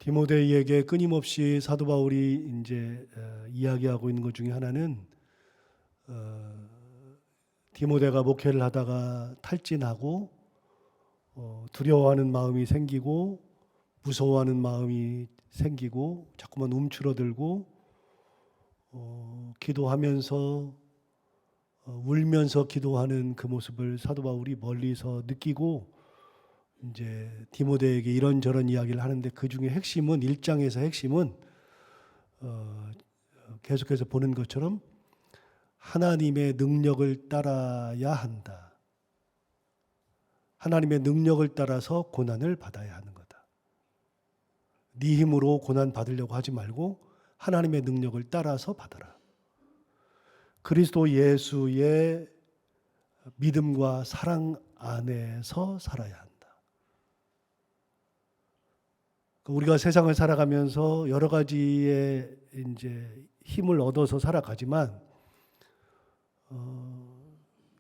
디모데에게 끊임없이 사도 바울이 이제 이야기하고 있는 것 중에 하나는 디모데가 목회를 하다가 탈진하고 두려워하는 마음이 생기고 무서워하는 마음이 생기고 자꾸만 움츠러들고 기도하면서 울면서 기도하는 그 모습을 사도 바울이 멀리서 느끼고 이제 디모데에게 이런저런 이야기를 하는데 그 중에 핵심은 1장에서 핵심은 계속해서 보는 것처럼 하나님의 능력을 따라야 한다. 하나님의 능력을 따라서 고난을 받아야 하는 거다. 네 힘으로 고난 받으려고 하지 말고 하나님의 능력을 따라서 받아라. 그리스도 예수의 믿음과 사랑 안에서 살아야 한다. 우리가 세상을 살아가면서 여러 가지의 이제 힘을 얻어서 살아가지만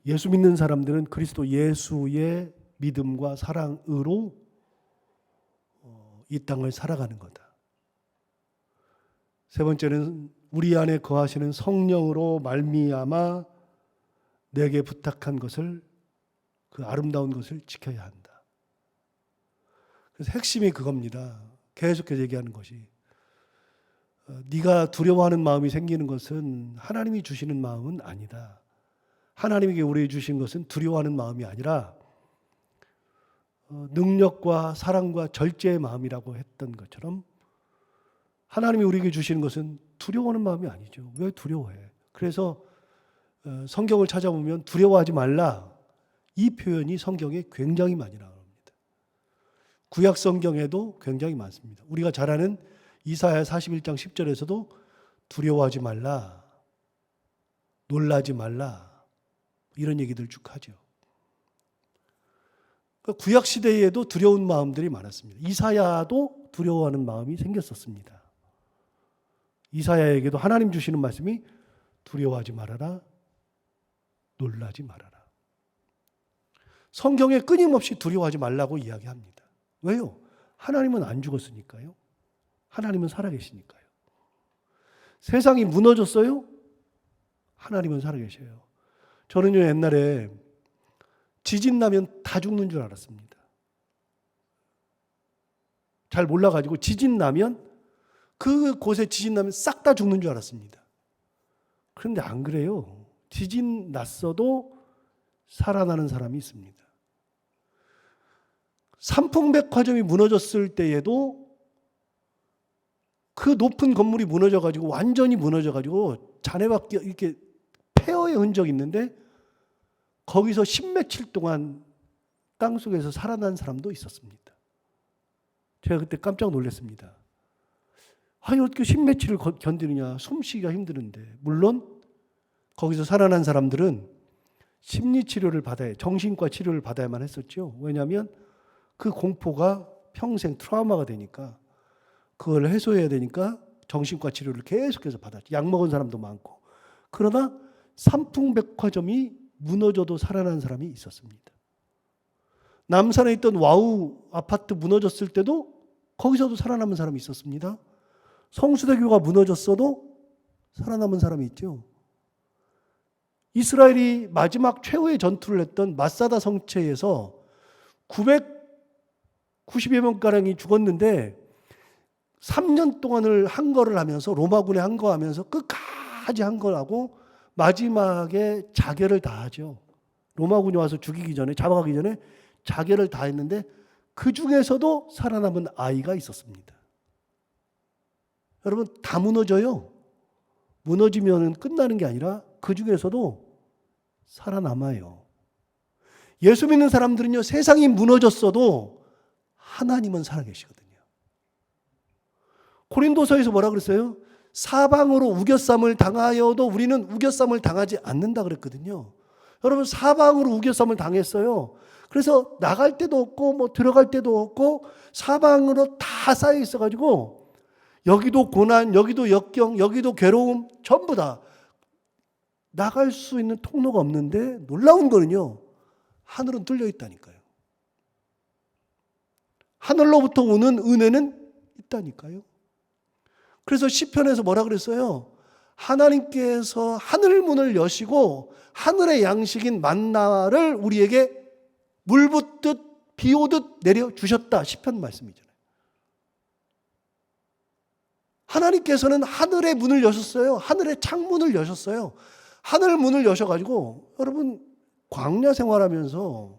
예수 믿는 사람들은 그리스도 예수의 믿음과 사랑으로 이 땅을 살아가는 거다. 세 번째는 우리 안에 거하시는 성령으로 말미암아 내게 부탁한 것을, 그 아름다운 것을 지켜야 한다. 그래서 핵심이 그겁니다. 계속해서 얘기하는 것이 네가 두려워하는 마음이 생기는 것은 하나님이 주시는 마음은 아니다. 하나님에게 우리에게 주신 것은 두려워하는 마음이 아니라 능력과 사랑과 절제의 마음이라고 했던 것처럼 하나님이 우리에게 주시는 것은 두려워하는 마음이 아니죠. 왜 두려워해? 그래서 성경을 찾아보면 두려워하지 말라, 이 표현이 성경에 굉장히 많이 나옵니다. 구약 성경에도 굉장히 많습니다. 우리가 잘 아는 이사야 41장 10절에서도 두려워하지 말라, 놀라지 말라, 이런 얘기들 쭉 하죠. 구약 시대에도 두려운 마음들이 많았습니다. 이사야도 두려워하는 마음이 생겼었습니다. 이사야에게도 하나님 주시는 말씀이 두려워하지 말아라, 놀라지 말아라. 성경에 끊임없이 두려워하지 말라고 이야기합니다. 왜요? 하나님은 안 죽었으니까요. 하나님은 살아계시니까요. 세상이 무너졌어요? 하나님은 살아계셔요. 저는요, 옛날에 지진 나면 다 죽는 줄 알았습니다. 잘 몰라가지고 지진 나면, 그곳에 지진 나면 싹 다 죽는 줄 알았습니다. 그런데 안 그래요. 지진 났어도 살아나는 사람이 있습니다. 삼풍백화점이 무너졌을 때에도 그 높은 건물이 무너져가지고 완전히 무너져가지고 잔해밖에 이렇게 폐허의 흔적이 있는데 거기서 십몇칠 동안 땅속에서 살아난 사람도 있었습니다. 제가 그때 깜짝 놀랐습니다. 아니 어떻게 십몇칠을 견디느냐, 숨쉬기가 힘드는데. 물론 거기서 살아난 사람들은 심리치료를 받아야, 정신과 치료를 받아야만 했었죠. 왜냐하면 그 공포가 평생 트라우마가 되니까 그걸 해소해야 되니까 정신과 치료를 계속해서 받았죠. 약 먹은 사람도 많고. 그러나 삼풍백화점이 무너져도 살아난 사람이 있었습니다. 남산에 있던 와우 아파트 무너졌을 때도 거기서도 살아남은 사람이 있었습니다. 성수대교가 무너졌어도 살아남은 사람이 있죠. 이스라엘이 마지막 최후의 전투를 했던 마사다 성체에서 990여 명가량이 죽었는데 3년 동안을 항거를 하면서, 로마군에 항거하면서 끝까지 항거를 하고 마지막에 자결을 다하죠. 로마군이 와서 죽이기 전에, 잡아가기 전에 자결을 다했는데 그 중에서도 살아남은 아이가 있었습니다. 여러분, 다 무너져요. 무너지면 끝나는 게 아니라 그 중에서도 살아남아요. 예수 믿는 사람들은요, 세상이 무너졌어도 하나님은 살아계시거든요. 고린도서에서 뭐라 그랬어요? 사방으로 우겨쌈을 당하여도 우리는 우겨쌈을 당하지 않는다 그랬거든요. 여러분, 사방으로 우겨쌈을 당했어요. 그래서 나갈 데도 없고 뭐 들어갈 데도 없고 사방으로 다 쌓여 있어가지고 여기도 고난, 여기도 역경, 여기도 괴로움, 전부 다 나갈 수 있는 통로가 없는데 놀라운 거는요, 하늘은 뚫려 있다니까요. 하늘로부터 오는 은혜는 있다니까요. 그래서 시편에서 뭐라 그랬어요? 하나님께서 하늘 문을 여시고 하늘의 양식인 만나를 우리에게 물 붓듯 비 오듯 내려주셨다. 시편 말씀이잖아요. 하나님께서는 하늘의 문을 여셨어요. 하늘의 창문을 여셨어요. 하늘 문을 여셔가지고 여러분 광야 생활하면서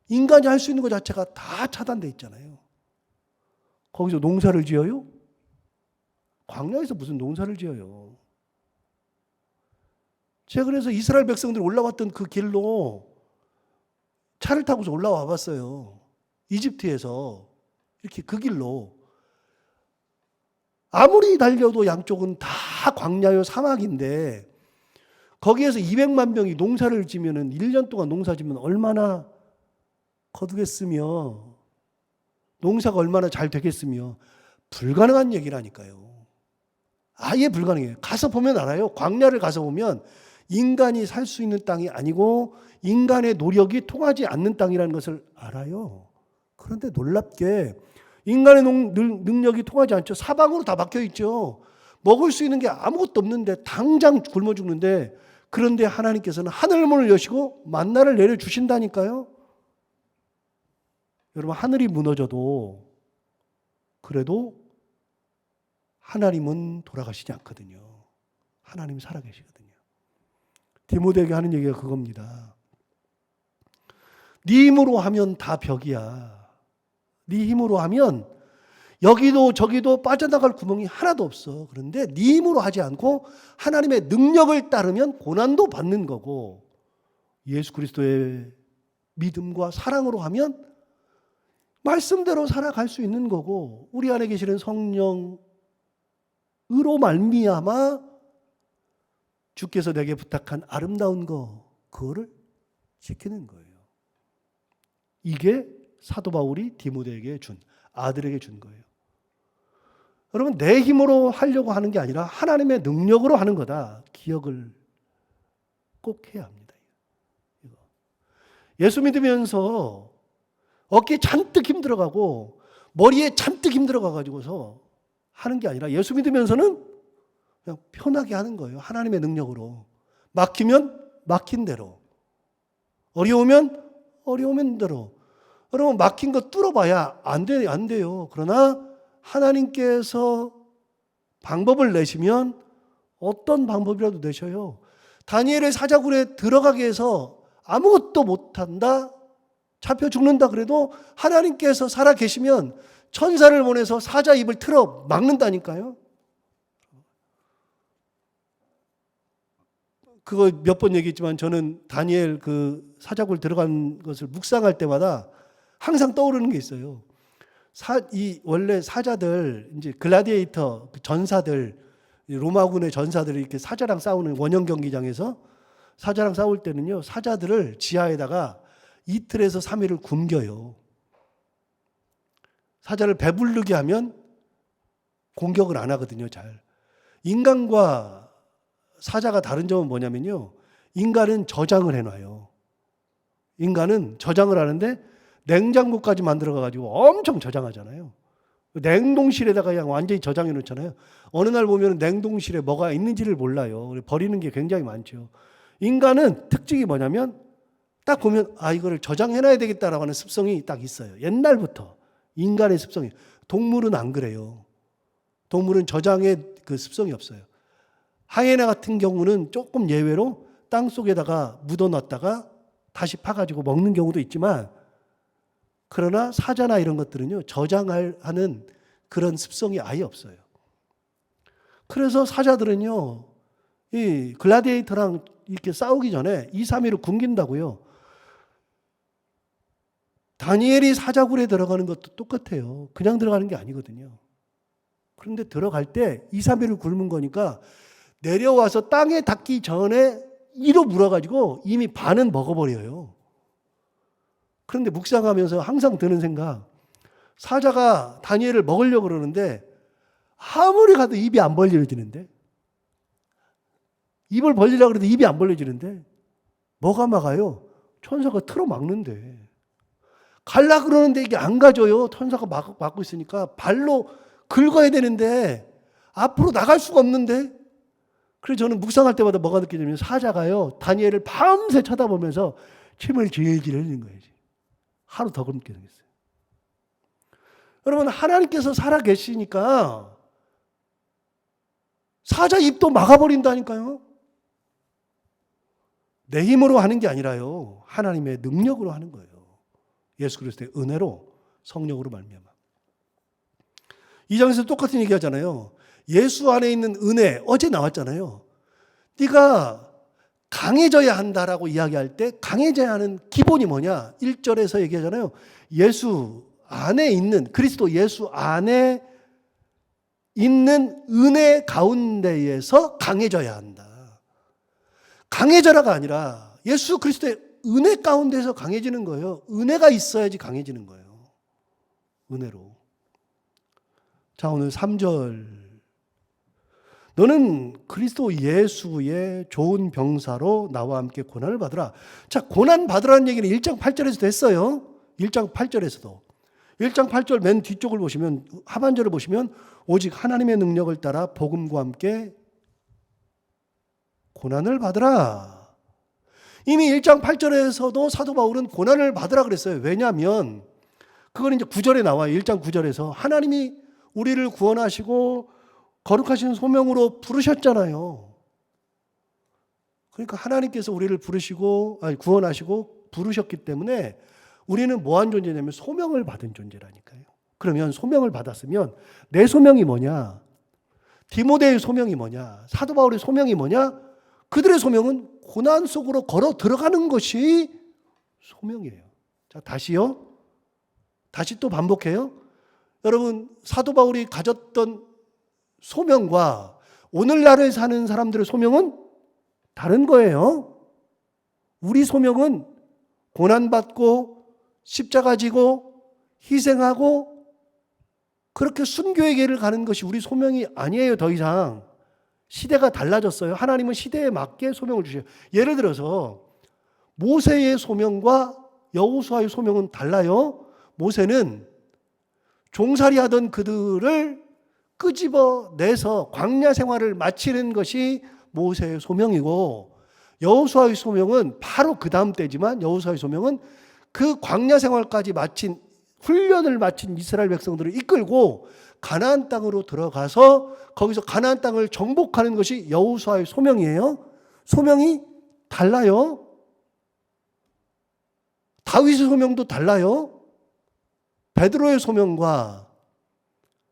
인간이 할 수 있는 것 자체가 다 차단되어 있잖아요. 거기서 농사를 지어요? 광야에서 무슨 농사를 지어요? 제가 그래서 이스라엘 백성들이 올라왔던 그 길로 차를 타고서 올라와 봤어요. 이집트에서 이렇게 그 길로. 아무리 달려도 양쪽은 다 광야요 사막인데 거기에서 200만 명이 농사를 지면은 1년 동안 농사 지면 얼마나 거두겠으며 농사가 얼마나 잘 되겠으며 불가능한 얘기라니까요. 아예 불가능해요. 가서 보면 알아요. 광야를 가서 보면 인간이 살 수 있는 땅이 아니고 인간의 노력이 통하지 않는 땅이라는 것을 알아요. 그런데 놀랍게 인간의 능력이 통하지 않죠. 사방으로 다 막혀 있죠. 먹을 수 있는 게 아무것도 없는데 당장 굶어 죽는데 그런데 하나님께서는 하늘문을 여시고 만나를 내려주신다니까요. 여러분 하늘이 무너져도 그래도 하나님은 돌아가시지 않거든요. 하나님이 살아계시거든요. 디모데에게 하는 얘기가 그겁니다. 네 힘으로 하면 다 벽이야. 네 힘으로 하면 여기도 저기도 빠져나갈 구멍이 하나도 없어. 그런데 네 힘으로 하지 않고 하나님의 능력을 따르면 고난도 받는 거고 예수 그리스도의 믿음과 사랑으로 하면 말씀대로 살아갈 수 있는 거고 우리 안에 계시는 성령으로 말미암아 주께서 내게 부탁한 아름다운 거 그거를 지키는 거예요. 이게 사도 바울이 디모데에게 준 아들에게 준 거예요. 여러분 내 힘으로 하려고 하는 게 아니라 하나님의 능력으로 하는 거다. 기억을 꼭 해야 합니다. 예수 믿으면서 어깨에 잔뜩 힘들어가고 머리에 잔뜩 힘들어가가지고서 하는 게 아니라 예수 믿으면서는 그냥 편하게 하는 거예요. 하나님의 능력으로. 막히면 막힌 대로. 어려우면 어려우면 대로. 여러분 막힌 거 뚫어봐야 안 돼요. 그러나 하나님께서 방법을 내시면 어떤 방법이라도 내셔요. 다니엘의 사자굴에 들어가게 해서 아무것도 못한다. 잡혀 죽는다 그래도 하나님께서 살아 계시면 천사를 보내서 사자 입을 틀어 막는다니까요. 그거 몇 번 얘기했지만 저는 다니엘 그 사자굴 들어간 것을 묵상할 때마다 항상 떠오르는 게 있어요. 원래 사자들, 이제 글라디에이터 전사들, 로마군의 전사들이 이렇게 사자랑 싸우는 원형 경기장에서 사자랑 싸울 때는요, 사자들을 지하에다가 이틀에서 3일을 굶겨요. 사자를 배부르게 하면 공격을 안 하거든요, 잘. 인간과 사자가 다른 점은 뭐냐면요, 인간은 저장을 해놔요. 인간은 저장을 하는데 냉장고까지 만들어가지고 엄청 저장하잖아요. 냉동실에다가 그냥 완전히 저장해 놓잖아요. 어느 날 보면 냉동실에 뭐가 있는지를 몰라요. 버리는 게 굉장히 많죠. 인간은 특징이 뭐냐면 딱 보면 이거를 저장해놔야 되겠다라고 하는 습성이 딱 있어요. 옛날부터 인간의 습성이. 동물은 안 그래요. 동물은 저장의 그 습성이 없어요. 하이에나 같은 경우는 조금 예외로 땅 속에다가 묻어놨다가 다시 파가지고 먹는 경우도 있지만, 그러나 사자나 이런 것들은요, 저장하는 그런 습성이 아예 없어요. 그래서 사자들은요, 이 글라디에이터랑 이렇게 싸우기 전에 2, 3일을 굶긴다고요. 다니엘이 사자굴에 들어가는 것도 똑같아요. 그냥 들어가는 게 아니거든요. 그런데 들어갈 때 2, 3일을 굶은 거니까 내려와서 땅에 닿기 전에 이로 물어가지고 이미 반은 먹어버려요. 그런데 묵상하면서 항상 드는 생각, 사자가 다니엘을 먹으려고 그러는데 아무리 가도 입이 안 벌려지는데, 입을 벌리려고 해도 입이 안 벌려지는데 뭐가 막아요? 천사가 틀어 막는데. 갈라 그러는데 이게 안 가져요. 천사가 막고 있으니까 발로 긁어야 되는데 앞으로 나갈 수가 없는데. 그래서 저는 묵상할 때마다 뭐가 느껴지냐면 사자가요, 다니엘을 밤새 쳐다보면서 침을 질질 흘리는 거예요. 하루 더 굶게 생겼어요. 여러분, 하나님께서 살아계시니까 사자 입도 막아버린다니까요. 내 힘으로 하는 게 아니라요, 하나님의 능력으로 하는 거예요. 예수 그리스도의 은혜로, 성령으로 말미암아. 2장에서 똑같은 얘기 하잖아요. 예수 안에 있는 은혜, 어제 나왔잖아요. 네가 강해져야 한다라고 이야기할 때 강해져야 하는 기본이 뭐냐? 1절에서 얘기하잖아요. 예수 안에 있는, 그리스도 예수 안에 있는 은혜 가운데에서 강해져야 한다. 강해져라가 아니라 예수 그리스도의 은혜 가운데서 강해지는 거예요. 은혜가 있어야지 강해지는 거예요. 은혜로. 자, 오늘 3절. 너는 그리스도 예수의 좋은 병사로 나와 함께 고난을 받으라. 자, 고난 받으라는 얘기는 1장 8절에서도 했어요. 1장 8절에서도. 1장 8절 맨 뒤쪽을 보시면, 하반절을 보시면 오직 하나님의 능력을 따라 복음과 함께 고난을 받으라. 이미 1장 8절에서도 사도 바울은 고난을 받으라 그랬어요. 왜냐하면 그건 이제 9절에 나와요. 1장 9절에서 하나님이 우리를 구원하시고 거룩하신 소명으로 부르셨잖아요. 그러니까 하나님께서 우리를 구원하시고 부르셨기 때문에 우리는 뭐한 존재냐면 소명을 받은 존재라니까요. 그러면 소명을 받았으면 내 소명이 뭐냐? 디모데의 소명이 뭐냐? 사도 바울의 소명이 뭐냐? 그들의 소명은 고난 속으로 걸어 들어가는 것이 소명이에요. 자, 다시요. 다시 또 반복해요. 여러분, 사도 바울이 가졌던 소명과 오늘날에 사는 사람들의 소명은 다른 거예요. 우리 소명은 고난받고 십자가 지고 희생하고 그렇게 순교의 길을 가는 것이 우리 소명이 아니에요. 더 이상 시대가 달라졌어요. 하나님은 시대에 맞게 소명을 주셔요. 예를 들어서 모세의 소명과 여호수아의 소명은 달라요. 모세는 종살이하던 그들을 끄집어내서 광야 생활을 마치는 것이 모세의 소명이고, 여호수아의 소명은 바로 그 다음 때지만 여호수아의 소명은 그 광야 생활까지 마친, 훈련을 마친 이스라엘 백성들을 이끌고 가나안 땅으로 들어가서 거기서 가나안 땅을 정복하는 것이 여호수아의 소명이에요. 소명이 달라요. 다윗의 소명도 달라요. 베드로의 소명과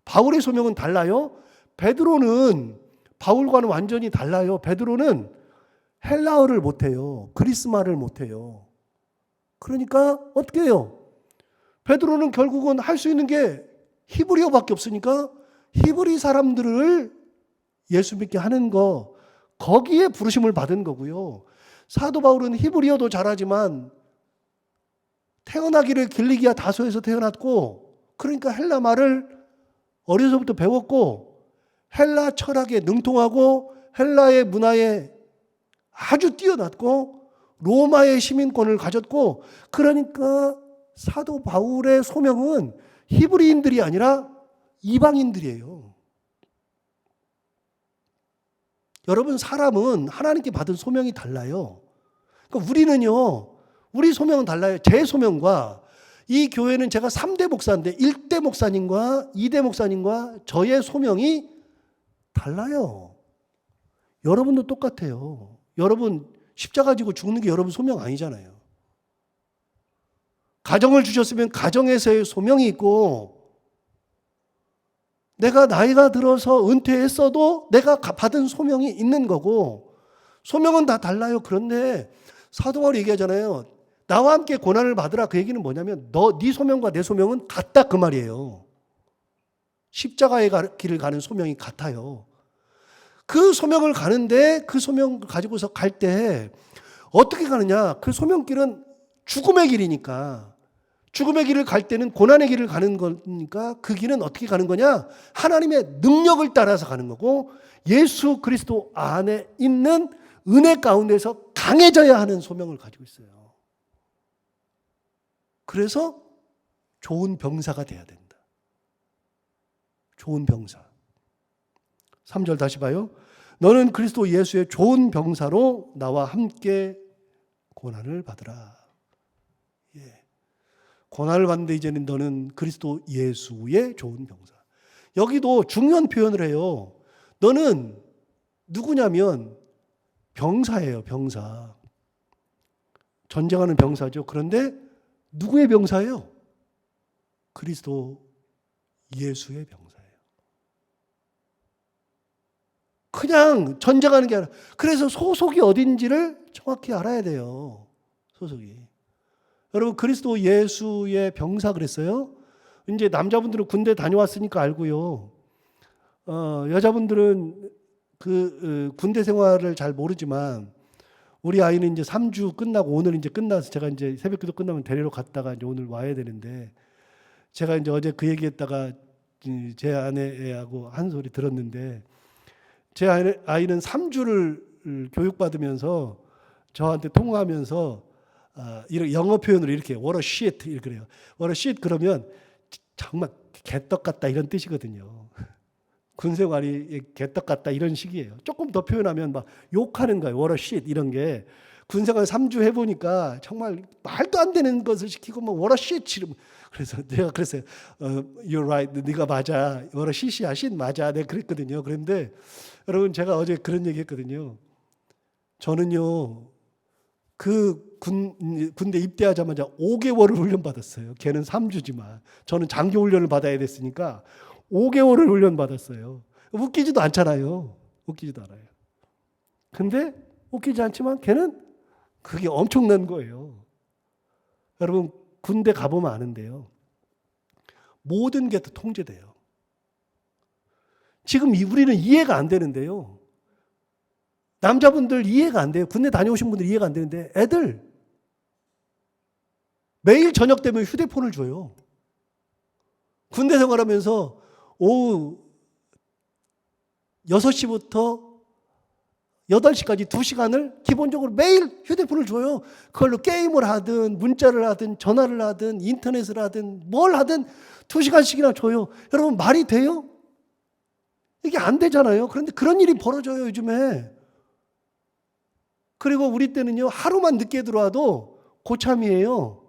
바울의 소명은 달라요. 베드로는 바울과는 완전히 달라요. 베드로는 헬라어를 못해요. 그리스말을 못해요. 그러니까 어떻게 해요? 베드로는 결국은 할 수 있는 게 히브리어밖에 없으니까 히브리 사람들을 예수 믿게 하는 거, 거기에 부르심을 받은 거고요. 사도 바울은 히브리어도 잘하지만 태어나기를 길리기아 다소에서 태어났고, 그러니까 헬라 말을 어려서부터 배웠고 헬라 철학에 능통하고 헬라의 문화에 아주 뛰어났고 로마의 시민권을 가졌고, 그러니까 사도 바울의 소명은 히브리인들이 아니라 이방인들이에요. 여러분, 사람은 하나님께 받은 소명이 달라요. 그러니까 우리 소명은 달라요. 제 소명과, 이 교회는 제가 3대 목사인데 1대 목사님과 2대 목사님과 저의 소명이 달라요. 여러분도 똑같아요. 여러분 십자가 지고 죽는 게 여러분 소명 아니잖아요. 가정을 주셨으면 가정에서의 소명이 있고, 내가 나이가 들어서 은퇴했어도 내가 받은 소명이 있는 거고, 소명은 다 달라요. 그런데 사도 바울이 얘기하잖아요. 나와 함께 고난을 받으라. 그 얘기는 뭐냐면 네 소명과 내 소명은 같다, 그 말이에요. 십자가의 길을 가는 소명이 같아요. 그 소명을 가는데 그 소명을 가지고서 갈 때 어떻게 가느냐? 그 소명길은 죽음의 길이니까, 죽음의 길을 갈 때는 고난의 길을 가는 거니까 그 길은 어떻게 가는 거냐? 하나님의 능력을 따라서 가는 거고, 예수 그리스도 안에 있는 은혜 가운데서 강해져야 하는 소명을 가지고 있어요. 그래서 좋은 병사가 돼야 된다. 좋은 병사. 3절 다시 봐요. 너는 그리스도 예수의 좋은 병사로 나와 함께 고난을 받으라. 예. 고난을 받는데 이제는 너는 그리스도 예수의 좋은 병사. 여기도 중요한 표현을 해요. 너는 누구냐면 병사예요, 병사. 전쟁하는 병사죠. 그런데 누구의 병사예요? 그리스도 예수의 병사예요. 그냥 전쟁하는 게 아니라, 그래서 소속이 어딘지를 정확히 알아야 돼요. 소속이. 여러분, 그리스도 예수의 병사 그랬어요? 이제 남자분들은 군대 다녀왔으니까 알고요. 여자분들은 군대 생활을 잘 모르지만, 우리 아이는 이제 3주 끝나고 오늘 이제 끝나서 제가 이제 새벽기도 끝나면 데리러 갔다가 이제 오늘 와야 되는데, 제가 이제 어제 그 얘기했다가 제 아내하고 한 소리 들었는데, 제 아이는 3주를 교육받으면서 저한테 통화하면서 이런 영어 표현으로 이렇게 what a shit 이렇게 그래요. what a shit 그러면 정말 개떡 같다 이런 뜻이거든요. 군생활이 개떡 같다 이런 식이에요. 조금 더 표현하면 막 욕하는 거예요. what a shit 이런 게. 군생활 3주 해보니까 정말 말도 안 되는 것을 시키고 뭐 what a shit 이러면, 그래서 내가 그랬어요. You're right. 네가 맞아. what a shit이야. shit 맞아. 내가 그랬거든요. 그런데 여러분, 제가 어제 그런 얘기 했거든요. 저는요, 군대 입대하자마자 5개월을 훈련받았어요. 걔는 3주지만. 저는 장기 훈련을 받아야 됐으니까 5개월을 훈련받았어요. 웃기지도 않잖아요. 웃기지도 않아요. 근데 웃기지 않지만 걔는 그게 엄청난 거예요. 여러분, 군대 가보면 아는데요. 모든 게 다 통제돼요. 지금 우리는 이해가 안 되는데요. 남자분들 이해가 안 돼요. 군대 다녀오신 분들 이해가 안 되는데, 애들 매일 저녁 되면 휴대폰을 줘요. 군대 생활하면서 오후 6시부터 8시까지 2시간을 기본적으로 매일 휴대폰을 줘요. 그걸로 게임을 하든 문자를 하든 전화를 하든 인터넷을 하든 뭘 하든 2시간씩이나 줘요. 여러분, 말이 돼요? 이게 안 되잖아요. 그런데 그런 일이 벌어져요, 요즘에. 그리고 우리 때는요, 하루만 늦게 들어와도 고참이에요.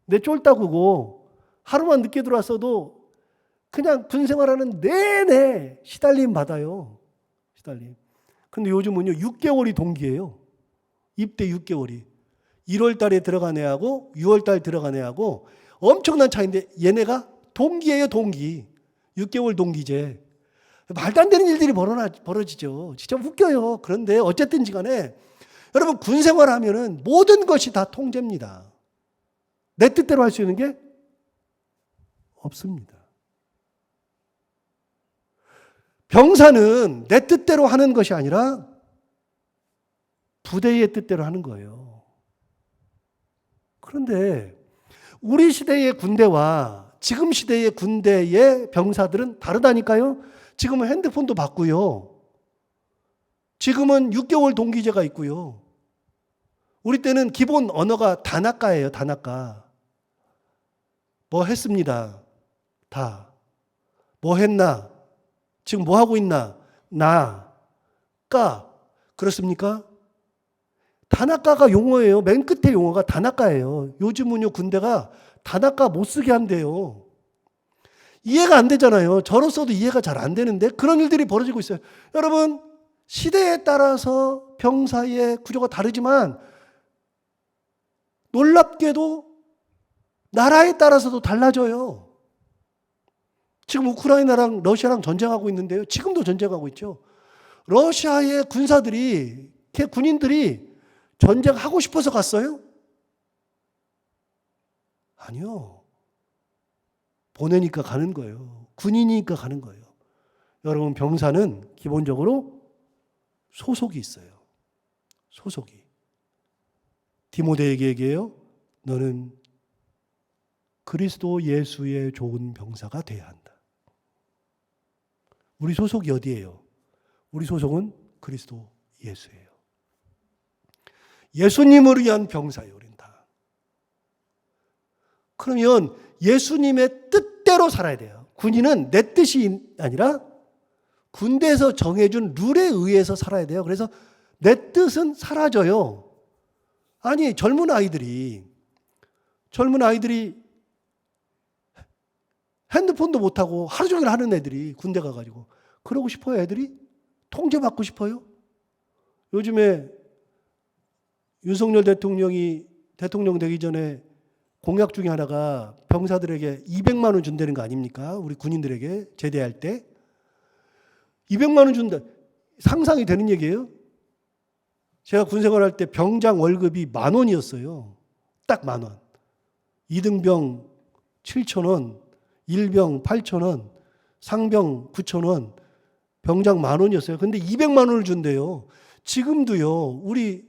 내 쫄따구고, 하루만 늦게 들어왔어도 그냥 군 생활하는 내내 시달림 받아요. 시달림. 근데 요즘은요, 6개월이 동기예요. 입대 6개월이. 1월 달에 들어간 애하고 6월 달 들어간 애하고 엄청난 차이인데, 얘네가 동기예요, 동기. 6개월 동기제. 말도 안 되는 일들이 벌어지죠. 진짜 웃겨요. 그런데 어쨌든지 간에 여러분, 군 생활하면은 모든 것이 다 통제입니다. 내 뜻대로 할 수 있는 게 없습니다. 병사는 내 뜻대로 하는 것이 아니라 부대의 뜻대로 하는 거예요. 그런데 우리 시대의 군대와 지금 시대의 군대의 병사들은 다르다니까요. 지금은 핸드폰도 받고요. 지금은 6개월 동기제가 있고요. 우리 때는 기본 언어가 다나카예요. 다나카. 뭐 했습니다. 다. 뭐 했나? 지금 뭐 하고 있나? 나. 까. 그렇습니까? 다나카가 용어예요. 맨 끝에 용어가 다나카예요. 요즘은요, 군대가 다나카 못 쓰게 한대요. 이해가 안 되잖아요. 저로서도 이해가 잘 안 되는데 그런 일들이 벌어지고 있어요. 여러분, 시대에 따라서 병사의 구조가 다르지만 놀랍게도 나라에 따라서도 달라져요. 지금 우크라이나랑 러시아랑 전쟁하고 있는데요. 지금도 전쟁하고 있죠. 러시아의 군사들이, 군인들이 전쟁하고 싶어서 갔어요? 아니요. 보내니까 가는 거예요. 군인이니까 가는 거예요. 여러분, 병사는 기본적으로 소속이 있어요. 소속이. 디모데에게 얘기해요. 너는 그리스도 예수의 좋은 병사가 돼야 한다. 우리 소속이 어디예요? 우리 소속은 그리스도 예수예요. 예수님을 위한 병사예요, 우리는 다. 그러면 예수님의 뜻대로 살아야 돼요. 군인은 내 뜻이 아니라 군대에서 정해준 룰에 의해서 살아야 돼요. 그래서 내 뜻은 사라져요. 아니, 젊은 아이들이 핸드폰도 못하고 하루 종일 하는 애들이 군대 가가지고 그러고 싶어요, 애들이? 통제받고 싶어요? 요즘에 윤석열 대통령이 대통령 되기 전에 공약 중에 하나가 병사들에게 200만 원 준다는 거 아닙니까? 우리 군인들에게 제대할 때. 200만 원 준다. 상상이 되는 얘기예요? 제가 군 생활할 때 병장 월급이 10,000원이었어요. 딱 10,000원. 2등병 7,000원, 1병 8,000원, 상병 9,000원, 병장 10,000원이었어요. 근데 200만 원을 준대요. 지금도요, 우리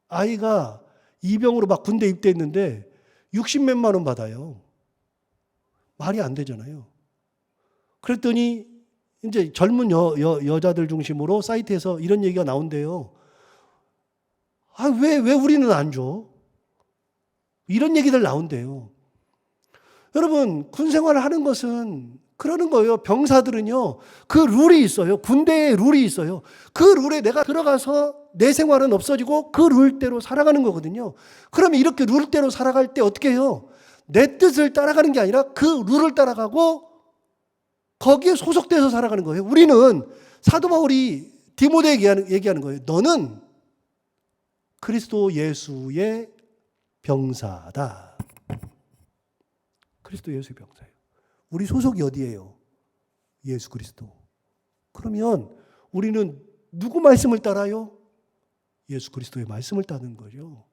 아이가 2병으로 막 군대 입대했는데 60몇만 원 받아요. 말이 안 되잖아요. 그랬더니 이제 젊은 여자들 중심으로 사이트에서 이런 얘기가 나온대요. 아, 왜 우리는 안 줘? 이런 얘기들 나온대요. 여러분, 군 생활을 하는 것은 그러는 거예요. 병사들은요, 그 룰이 있어요. 군대에 룰이 있어요. 그 룰에 내가 들어가서 내 생활은 없어지고 그 룰대로 살아가는 거거든요. 그러면 이렇게 룰대로 살아갈 때 어떻게 해요? 내 뜻을 따라가는 게 아니라 그 룰을 따라가고 거기에 소속돼서 살아가는 거예요. 우리는 사도 바울이 디모데에게 얘기하는 거예요. 너는 그리스도 예수의 병사다. 그리스도 예수의 병사예요. 우리 소속이 어디예요? 예수 그리스도. 그러면 우리는 누구 말씀을 따라요? 예수 그리스도의 말씀을 따르는 거죠.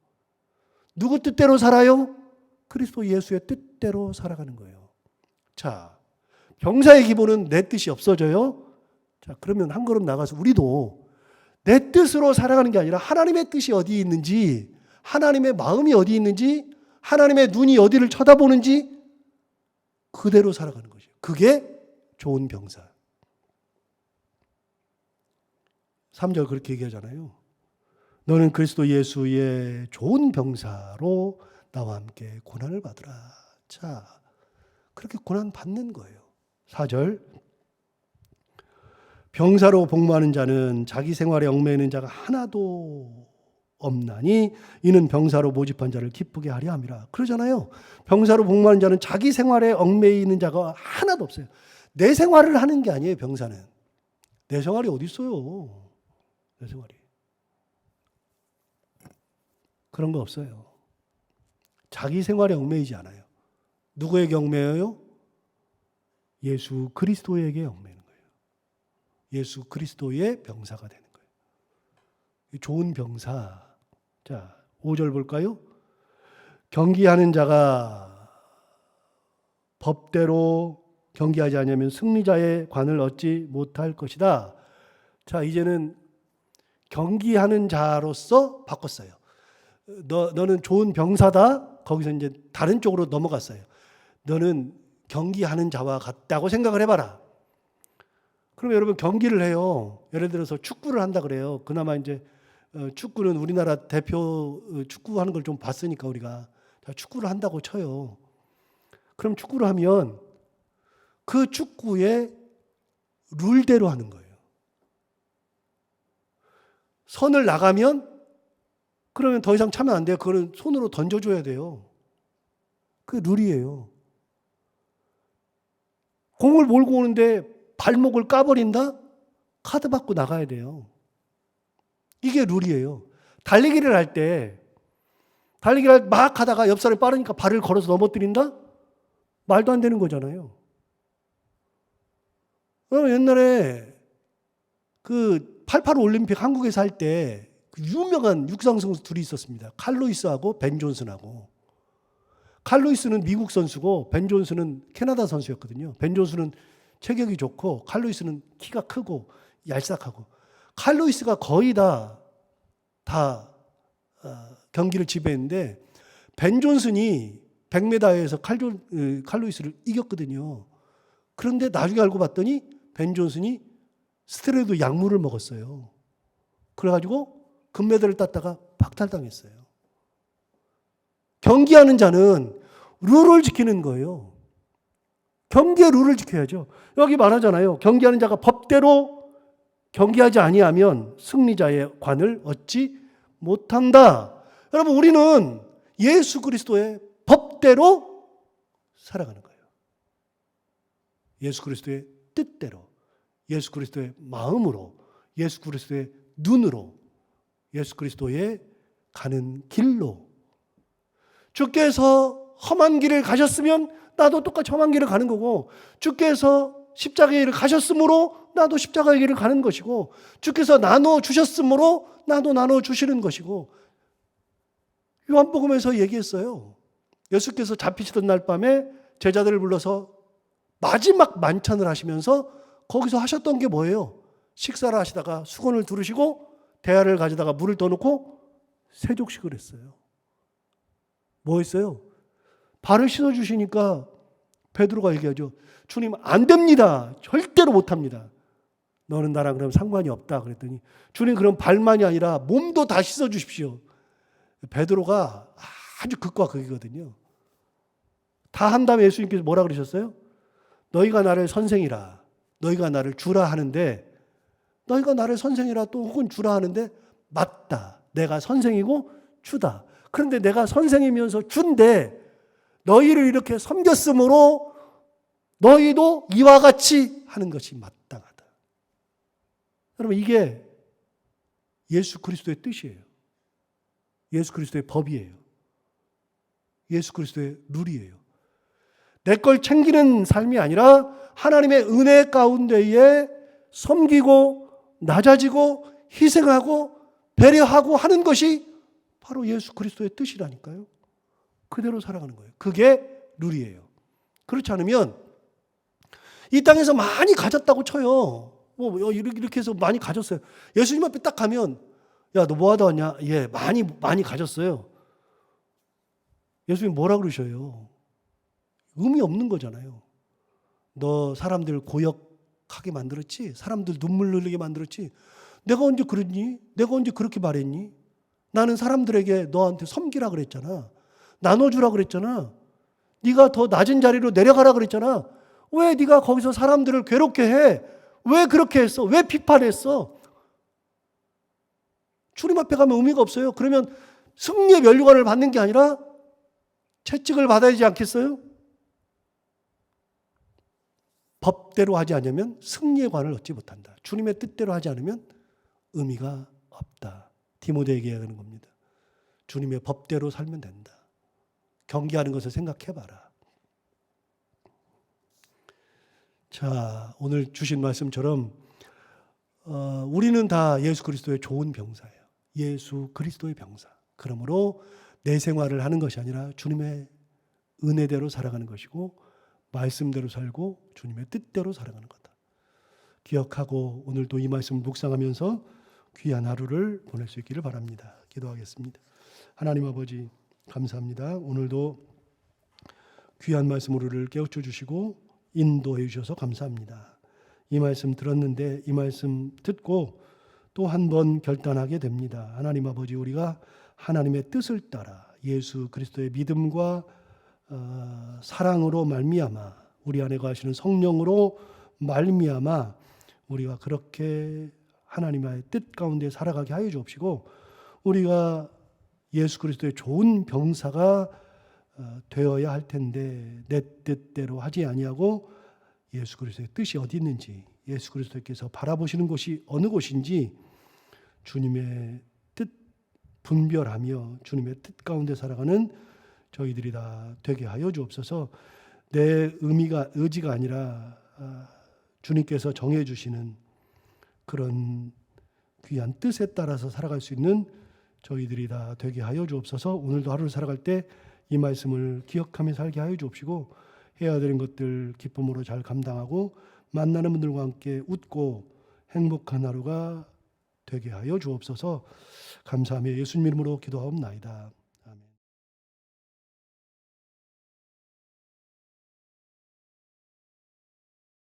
누구 뜻대로 살아요? 그리스도 예수의 뜻대로 살아가는 거예요. 자, 병사의 기본은 내 뜻이 없어져요. 자, 그러면 한 걸음 나가서 우리도 내 뜻으로 살아가는 게 아니라 하나님의 뜻이 어디 있는지, 하나님의 마음이 어디 있는지, 하나님의 눈이 어디를 쳐다보는지 그대로 살아가는 것이에요. 그게 좋은 병사. 3절 그렇게 얘기하잖아요. 너는 그리스도 예수의 좋은 병사로 나와 함께 고난을 받으라. 자, 그렇게 고난 받는 거예요. 4절 병사로 복무하는 자는 자기 생활에 얽매이는 자가 하나도 없나니 이는 병사로 모집한 자를 기쁘게 하려 함이라. 그러잖아요. 병사로 복무하는 자는 자기 생활에 얽매이는 자가 하나도 없어요. 내 생활을 하는 게 아니에요, 병사는. 내 생활이 어디 있어요? 내 생활이. 그런 거 없어요. 자기 생활에 얽매이지 않아요. 누구에게 얽매여요? 예수 그리스도에게 얽매이는 거예요. 예수 그리스도의 병사가 되는 거예요. 좋은 병사. 자, 5절 볼까요? 경기하는 자가 법대로 경기하지 않으면 승리자의 관을 얻지 못할 것이다. 자, 이제는 경기하는 자로서 바꿨어요. 너는 좋은 병사다. 거기서 이제 다른 쪽으로 넘어갔어요. 너는 경기하는 자와 같다고 생각을 해봐라. 그러면 여러분 경기를 해요. 예를 들어서 축구를 한다 그래요. 그나마 이제 축구는 우리나라 대표 축구하는 걸 좀 봤으니까 우리가 축구를 한다고 쳐요. 그럼 축구를 하면 그 축구의 룰대로 하는 거예요. 선을 나가면 그러면 더 이상 차면 안 돼요. 그거는 손으로 던져줘야 돼요. 그게 룰이에요. 공을 몰고 오는데 발목을 까버린다? 카드 받고 나가야 돼요. 이게 룰이에요. 달리기를 할 때 막 하다가 옆 사람이 빠르니까 발을 걸어서 넘어뜨린다? 말도 안 되는 거잖아요. 옛날에 그 88 올림픽 한국에서 할 때 그 유명한 육상 선수 둘이 있었습니다. 칼 루이스하고 벤 존슨하고. 칼 루이스는 미국 선수고 벤 존슨은 캐나다 선수였거든요. 벤 존슨은 체격이 좋고 칼 루이스는 키가 크고 얄싹하고. 칼 루이스가 거의 다 경기를 지배했는데 벤 존슨이 100m에서 칼 루이스를 이겼거든요. 그런데 나중에 알고 봤더니 벤 존슨이 스테로이드 약물을 먹었어요. 그래가지고 금메달을 땄다가 박탈당했어요. 경기하는 자는 룰을 지키는 거예요. 경기의 룰을 지켜야죠. 여기 말하잖아요. 경기하는 자가 법대로 경기하지 아니하면 승리자의 관을 얻지 못한다. 여러분, 우리는 예수 그리스도의 법대로 살아가는 거예요. 예수 그리스도의 뜻대로, 예수 그리스도의 마음으로, 예수 그리스도의 눈으로, 예수 그리스도의 가는 길로. 주께서 험한 길을 가셨으면 나도 똑같이 험한 길을 가는 거고, 주께서 십자가의 길을 가셨으므로 나도 십자가의 길을 가는 것이고, 주께서 나눠 주셨으므로 나도 나눠 주시는 것이고. 요한복음에서 얘기했어요. 예수께서 잡히시던 날 밤에 제자들을 불러서 마지막 만찬을 하시면서 거기서 하셨던 게 뭐예요? 식사를 하시다가 수건을 두르시고 대야를 가져다가 물을 떠놓고 세족식을 했어요. 뭐 했어요? 발을 씻어주시니까 베드로가 얘기하죠. 주님, 안 됩니다. 절대로 못합니다. 너는 나랑 그럼 상관이 없다. 그랬더니 주님, 그럼 발만이 아니라 몸도 다 씻어주십시오. 베드로가 아주 극과 극이거든요. 다 한 다음에 예수님께서 뭐라 그러셨어요? 너희가 나를 선생이라, 너희가 나를 주라 하는데, 너희가 나를 선생이라 또 혹은 주라 하는데 맞다. 내가 선생이고 주다. 그런데 내가 선생이면서 준데 너희를 이렇게 섬겼으므로 너희도 이와 같이 하는 것이 마땅하다. 여러분, 이게 예수 그리스도의 뜻이에요. 예수 그리스도의 법이에요. 예수 그리스도의 룰이에요. 내 걸 챙기는 삶이 아니라 하나님의 은혜 가운데에 섬기고 낮아지고 희생하고 배려하고 하는 것이 바로 예수 그리스도의 뜻이라니까요. 그대로 살아가는 거예요. 그게 룰이에요. 그렇지 않으면 이 땅에서 많이 가졌다고 쳐요. 뭐 이렇게 해서 많이 가졌어요. 예수님 앞에 딱 가면, 야, 너 뭐 하다 왔냐? 예, 많이 가졌어요. 예수님 뭐라 그러셔요? 의미 없는 거잖아요. 너 사람들 고역하게 만들었지? 사람들 눈물 흘리게 만들었지? 내가 언제 그랬니? 내가 언제 그렇게 말했니? 나는 사람들에게 너한테 섬기라 그랬잖아. 나눠주라 그랬잖아. 네가 더 낮은 자리로 내려가라 그랬잖아. 왜 네가 거기서 사람들을 괴롭게 해? 왜 그렇게 했어? 왜 비판했어? 주님 앞에 가면 의미가 없어요. 그러면 승리의 면류관을 받는 게 아니라 채찍을 받아야 되지 않겠어요? 법대로 하지 않으면 승리의 관을 얻지 못한다. 주님의 뜻대로 하지 않으면 의미가 없다. 디모데에게 얘기하는 겁니다. 주님의 법대로 살면 된다. 경계하는 것을 생각해봐라. 자, 오늘 주신 말씀처럼 우리는 다 예수 그리스도의 좋은 병사예요. 예수 그리스도의 병사. 그러므로 내 생활을 하는 것이 아니라 주님의 은혜대로 살아가는 것이고 말씀대로 살고 주님의 뜻대로 살아가는 거다. 기억하고 오늘도 이 말씀을 묵상하면서 귀한 하루를 보낼 수 있기를 바랍니다. 기도하겠습니다. 하나님 아버지, 감사합니다. 오늘도 귀한 말씀으로 우리를 깨우쳐 주시고 인도해 주셔서 감사합니다. 이 말씀 들었는데 이 말씀 듣고 또 한 번 결단하게 됩니다. 하나님 아버지, 우리가 하나님의 뜻을 따라 예수 그리스도의 믿음과 사랑으로 말미암아 우리 안에 거하시는 성령으로 말미암아 우리가 그렇게 하나님의 뜻 가운데 살아가게 하여 주옵시고, 우리가 예수 그리스도의 좋은 병사가 되어야 할 텐데 내 뜻대로 하지 아니하고 예수 그리스도의 뜻이 어디 있는지, 예수 그리스도께서 바라보시는 곳이 어느 곳인지 주님의 뜻 분별하며 주님의 뜻 가운데 살아가는 저희들이 다 되게 하여 주옵소서. 내 의지가 아니라 주님께서 정해 주시는 그런 귀한 뜻에 따라서 살아갈 수 있는 저희들이 다 되게 하여 주옵소서. 오늘도 하루를 살아갈 때 이 말씀을 기억하며 살게 하여 주옵시고, 해야 되는 것들 기쁨으로 잘 감당하고 만나는 분들과 함께 웃고 행복한 하루가 되게 하여 주옵소서. 감사하며 예수님 이름으로 기도하옵나이다.